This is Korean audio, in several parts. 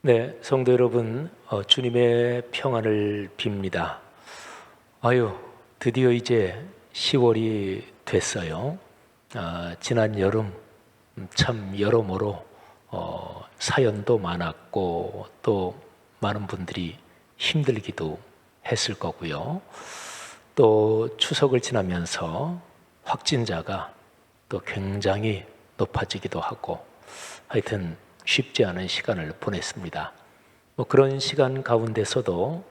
네, 성도 여러분, 주님의 평안을 빕니다. 드디어 이제 10월이 됐어요. 지난 여름 참 여러모로 사연도 많았고 또 많은 분들이 힘들기도 했을 거고요. 또 추석을 지나면서 확진자가 또 굉장히 높아지기도 하고 하여튼 쉽지 않은 시간을 보냈습니다. 그런 시간 가운데서도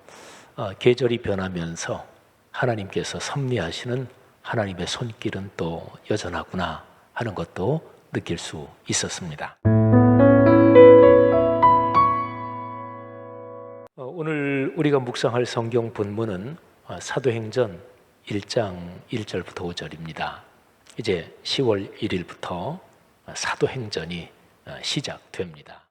계절이 변하면서 하나님께서 섭리하시는 하나님의 손길은 또 여전하구나 하는 것도 느낄 수 있었습니다. 오늘 우리가 묵상할 성경 본문은 사도행전 1장 1절부터 5절입니다. 이제 10월 1일부터 사도행전이 시작됩니다.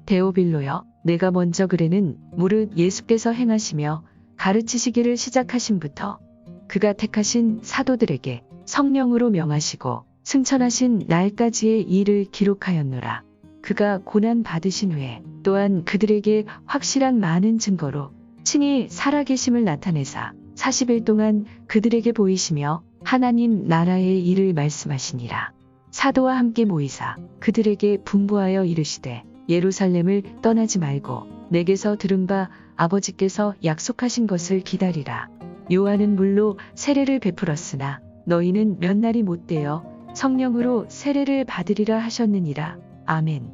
데오빌로여, 내가 먼저 그래는 무릇 예수께서 행하시며 가르치시기를 시작하신부터 그가 택하신 사도들에게 성령으로 명하시고 승천하신 날까지의 일을 기록하였노라. 그가 고난 받으신 후에 또한 그들에게 확실한 많은 증거로 친히 살아계심을 나타내사 40일 동안 그들에게 보이시며 하나님 나라의 일을 말씀하시니라. 사도와 함께 모이사 그들에게 분부하여 이르시되 예루살렘을 떠나지 말고 내게서 들은 바 아버지께서 약속하신 것을 기다리라. 요한은 물로 세례를 베풀었으나 너희는 몇 날이 못되어 성령으로 세례를 받으리라 하셨느니라. 아멘.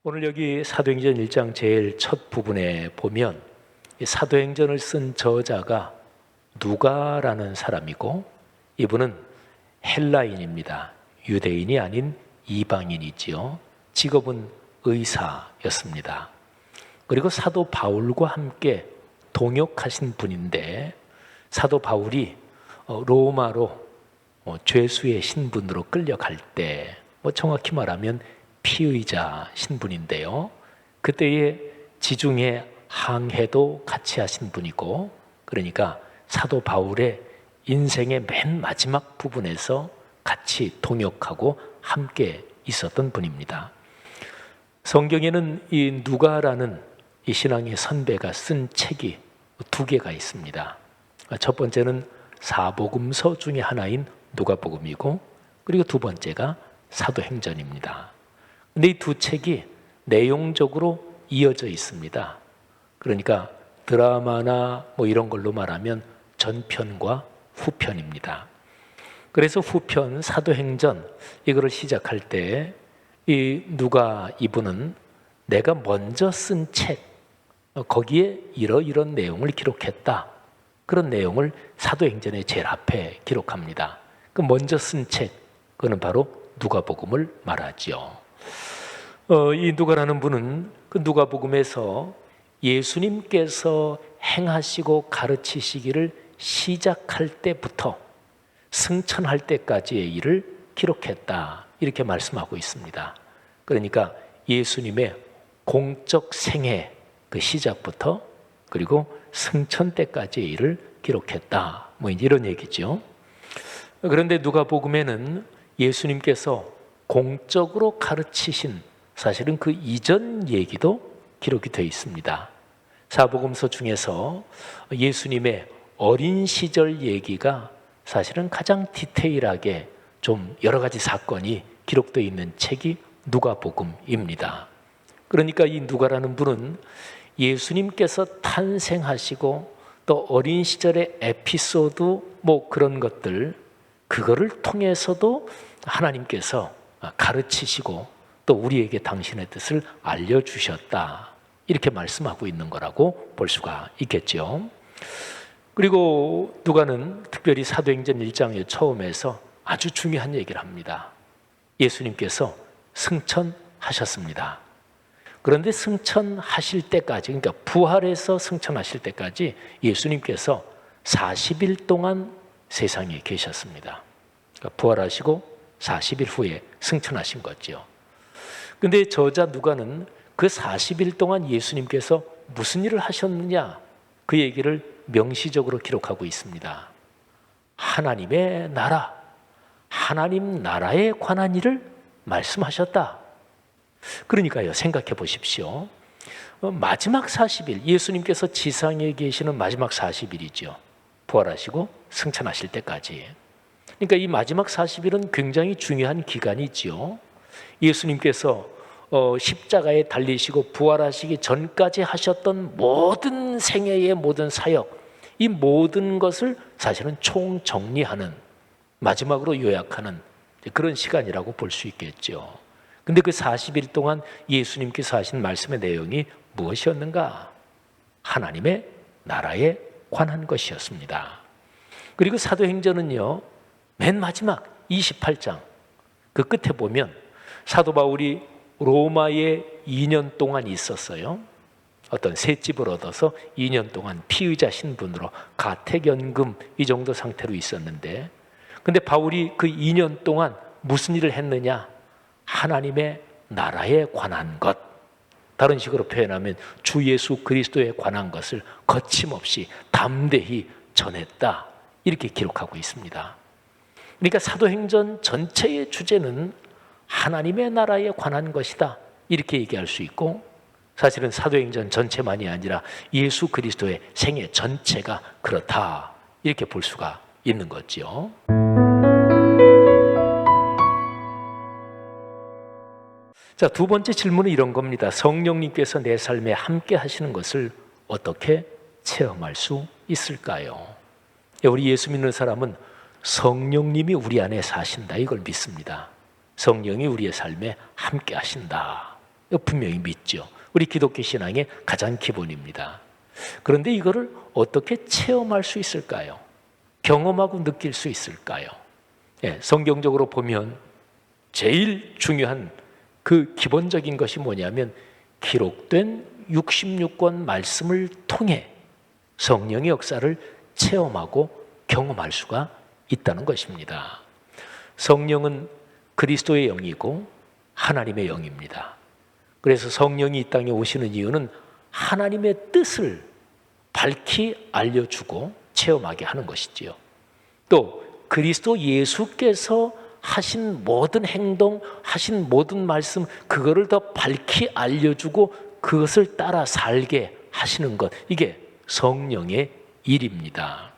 오늘 여기 사도행전 1장 제일 첫 부분에 보면 이 사도행전을 쓴 저자가 누가라는 사람이고 이분은 헬라인입니다. 유대인이 아닌 이방인이지요. 직업은 의사였습니다. 그리고 사도 바울과 함께 동역하신 분인데 사도 바울이 로마로 죄수의 신분으로 끌려갈 때 정확히 말하면 피의자 신분인데요. 그때의 지중해 항해도 같이 하신 분이고 그러니까 사도 바울의 인생의 맨 마지막 부분에서 같이 동역하고 함께 있었던 분입니다. 성경에는 이 누가라는 이 신앙의 선배가 쓴 책이 두 개가 있습니다. 첫 번째는 사복음서 중에 하나인 누가복음이고 그리고 두 번째가 사도행전입니다. 근데 이 두 책이 내용적으로 이어져 있습니다. 그러니까 드라마나 이런 걸로 말하면 전편과 후편입니다. 그래서 후편 사도행전 이거를 시작할 때 이 누가 이분은 내가 먼저 쓴 책 거기에 이런 내용을 기록했다. 그런 내용을 사도행전의 제일 앞에 기록합니다. 그 먼저 쓴 책 그거는 바로 누가복음을 말하죠. 이 누가라는 분은 그 누가복음에서 예수님께서 행하시고 가르치시기를 시작할 때부터 승천할 때까지의 일을 기록했다 이렇게 말씀하고 있습니다. 그러니까 예수님의 공적 생애 그 시작부터 그리고 승천 때까지의 일을 기록했다 이런 얘기죠. 그런데 누가복음에는 예수님께서 공적으로 가르치신 사실은 그 이전 얘기도 기록이 되어 있습니다. 사복음서 중에서 예수님의 어린 시절 얘기가 사실은 가장 디테일하게 좀 여러 가지 사건이 기록되어 있는 책이 누가복음입니다. 그러니까 이 누가라는 분은 예수님께서 탄생하시고 또 어린 시절의 에피소드 그런 것들 그거를 통해서도 하나님께서 가르치시고 또 우리에게 당신의 뜻을 알려주셨다 이렇게 말씀하고 있는 거라고 볼 수가 있겠죠. 그리고 누가는 특별히 사도행전 1장의 처음에서 아주 중요한 얘기를 합니다. 예수님께서 승천하셨습니다. 그런데 승천하실 때까지 그러니까 부활해서 승천하실 때까지 예수님께서 40일 동안 세상에 계셨습니다. 그러니까 부활하시고 40일 후에 승천하신 거죠. 그런데 저자 누가는 그 40일 동안 예수님께서 무슨 일을 하셨느냐 그 얘기를 명시적으로 기록하고 있습니다. 하나님의 나라, 하나님 나라에 관한 일을 말씀하셨다 그러니까요, 생각해 보십시오. 마지막 40일, 예수님께서 지상에 계시는 마지막 40일이죠. 부활하시고 승천하실 때까지. 그러니까 이 마지막 40일은 굉장히 중요한 기간이지요. 예수님께서 십자가에 달리시고 부활하시기 전까지 하셨던 모든 생애의 모든 사역, 이 모든 것을 사실은 총정리하는, 마지막으로 요약하는 그런 시간이라고 볼 수 있겠죠. 근데 그 40일 동안 예수님께서 하신 말씀의 내용이 무엇이었는가? 하나님의 나라에 관한 것이었습니다. 그리고 사도행전은요, 맨 마지막 28장 그 끝에 보면 사도 바울이 로마에 2년 동안 있었어요. 어떤 셋집을 얻어서 2년 동안 피의자 신분으로 가택연금 이 정도 상태로 있었는데, 근데 바울이 그 2년 동안 무슨 일을 했느냐? 하나님의 나라에 관한 것, 다른 식으로 표현하면 주 예수 그리스도에 관한 것을 거침없이 담대히 전했다, 이렇게 기록하고 있습니다. 그러니까 사도행전 전체의 주제는 하나님의 나라에 관한 것이다, 이렇게 얘기할 수 있고, 사실은 사도행전 전체만이 아니라 예수 그리스도의 생애 전체가 그렇다, 이렇게 볼 수가 있는 거죠. 자, 두 번째 질문은 이런 겁니다. 성령님께서 내 삶에 함께 하시는 것을 어떻게 체험할 수 있을까요? 우리 예수 믿는 사람은 성령님이 우리 안에 사신다, 이걸 믿습니다. 성령이 우리의 삶에 함께 하신다, 분명히 믿죠. 우리 기독교 신앙의 가장 기본입니다. 그런데 이거를 어떻게 체험할 수 있을까요? 경험하고 느낄 수 있을까요? 성경적으로 보면 제일 중요한 그 기본적인 것이 뭐냐면 기록된 66권 말씀을 통해 성령의 역사를 체험하고 경험할 수가 있다는 것입니다. 성령은 그리스도의 영이고 하나님의 영입니다. 그래서 성령이 이 땅에 오시는 이유는 하나님의 뜻을 밝히 알려주고 체험하게 하는 것이지요. 또 그리스도 예수께서 하신 모든 행동, 하신 모든 말씀, 그거를 더 밝히 알려주고 그것을 따라 살게 하시는 것, 이게 성령의 일입니다.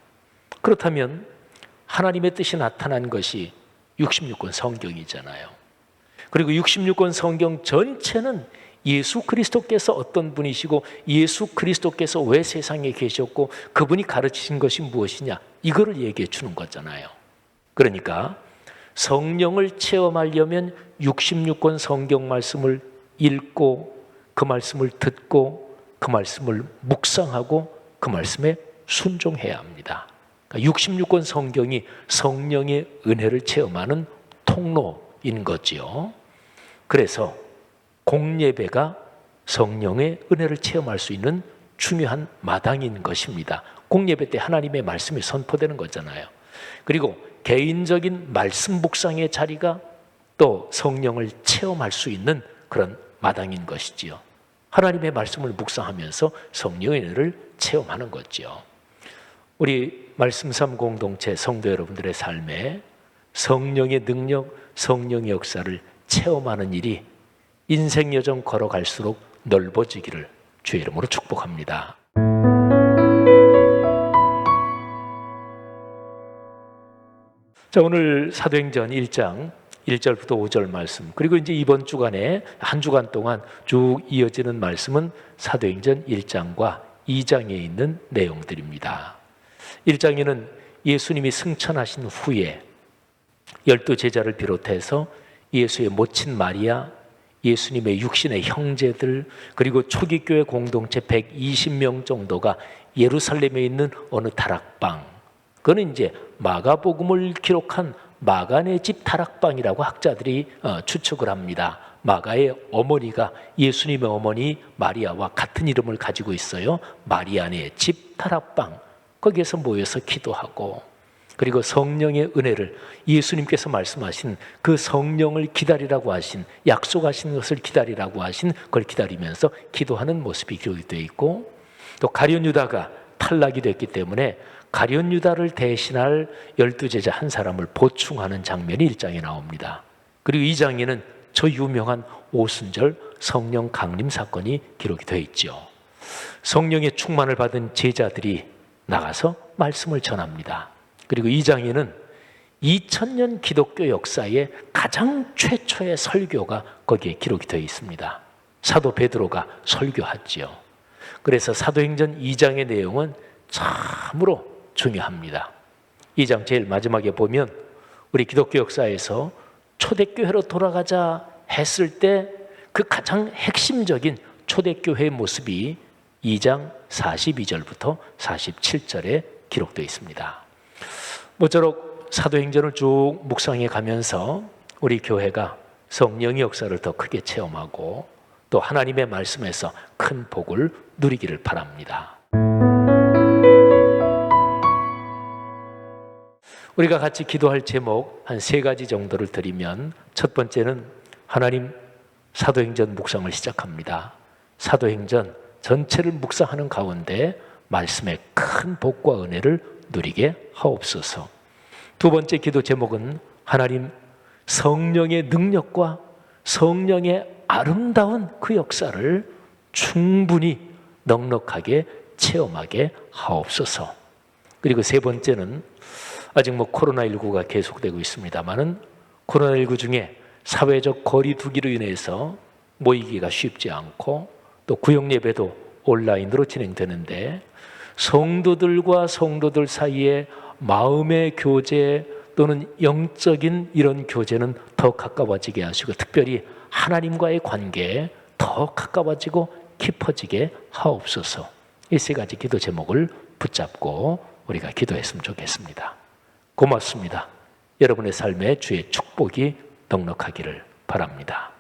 그렇다면 하나님의 뜻이 나타난 것이 66권 성경이잖아요. 그리고 66권 성경 전체는 예수 그리스도께서 어떤 분이시고 예수 그리스도께서 왜 세상에 계셨고 그분이 가르치신 것이 무엇이냐, 이거를 얘기해 주는 거잖아요. 그러니까 성령을 체험하려면 66권 성경 말씀을 읽고 그 말씀을 듣고 그 말씀을 묵상하고 그 말씀에 순종해야 합니다. 그러니까 66권 성경이 성령의 은혜를 체험하는 통로인 거지요. 그래서 공예배가 성령의 은혜를 체험할 수 있는 중요한 마당인 것입니다. 공예배 때 하나님의 말씀이 선포되는 거잖아요. 그리고 개인적인 말씀 묵상의 자리가 또 성령을 체험할 수 있는 그런 마당인 것이지요. 하나님의 말씀을 묵상하면서 성령의 은혜를 체험하는 거죠. 우리 말씀 삶 공동체 성도 여러분들의 삶에 성령의 능력, 성령의 역사를 체험하는 일이 인생 여정 걸어갈수록 넓어지기를 주의 이름으로 축복합니다. 자, 오늘 사도행전 1장 1절부터 5절 말씀, 그리고 이제 이번 주간에 한 주간 동안 쭉 이어지는 말씀은 사도행전 1장과 2장에 있는 내용들입니다. 1장에는 예수님이 승천하신 후에 12제자를 비롯해서 예수의 모친 마리아, 예수님의 육신의 형제들, 그리고 초기 교회 공동체 120명 정도가 예루살렘에 있는 어느 다락방, 그거는 이제 마가복음을 기록한 마가네 집 다락방이라고 학자들이 추측을 합니다. 마가의 어머니가 예수님의 어머니 마리아와 같은 이름을 가지고 있어요. 마리아네 집 다락방, 거기에서 모여서 기도하고, 그리고 성령의 은혜를, 예수님께서 말씀하신 그 성령을 기다리라고 하신, 약속하신 것을 기다리라고 하신 그걸 기다리면서 기도하는 모습이 기록이 되어 있고, 또 가룟 유다가 탈락이 됐기 때문에 가룟 유다를 대신할 12제자 한 사람을 보충하는 장면이 1장에 나옵니다. 그리고 2장에는 저 유명한 오순절 성령 강림 사건이 기록이 되어 있죠. 성령의 충만을 받은 제자들이 나가서 말씀을 전합니다. 그리고 2장에는 2000년 기독교 역사의 가장 최초의 설교가 거기에 기록이 되어 있습니다. 사도 베드로가 설교하지요. 그래서 사도행전 2장의 내용은 참으로 중요합니다. 2장 제일 마지막에 보면 우리 기독교 역사에서 초대교회로 돌아가자 했을 때 그 가장 핵심적인 초대교회의 모습이 2장 42절부터 47절에 기록되어 있습니다. 모쪼록 사도행전을 쭉 묵상해 가면서 우리 교회가 성령의 역사를 더 크게 체험하고 또 하나님의 말씀에서 큰 복을 누리기를 바랍니다. 우리가 같이 기도할 제목 한 3가지 정도를 드리면, 첫 번째는 하나님 사도행전 묵상을 시작합니다. 사도행전 전체를 묵상하는 가운데 말씀의 큰 복과 은혜를 누리게 하옵소서. 두 번째 기도 제목은 하나님 성령의 능력과 성령의 아름다운 그 역사를 충분히 넉넉하게 체험하게 하옵소서. 그리고 세 번째는 아직 코로나19가 계속되고 있습니다만은 코로나19 중에 사회적 거리 두기로 인해서 모이기가 쉽지 않고 또 구역 예배도 온라인으로 진행되는데, 성도들과 성도들 사이에 마음의 교제 또는 영적인 이런 교제는 더 가까워지게 하시고, 특별히 하나님과의 관계에 더 가까워지고 깊어지게 하옵소서. 이 3가지 기도 제목을 붙잡고 우리가 기도했으면 좋겠습니다. 고맙습니다. 여러분의 삶에 주의 축복이 넉넉하기를 바랍니다.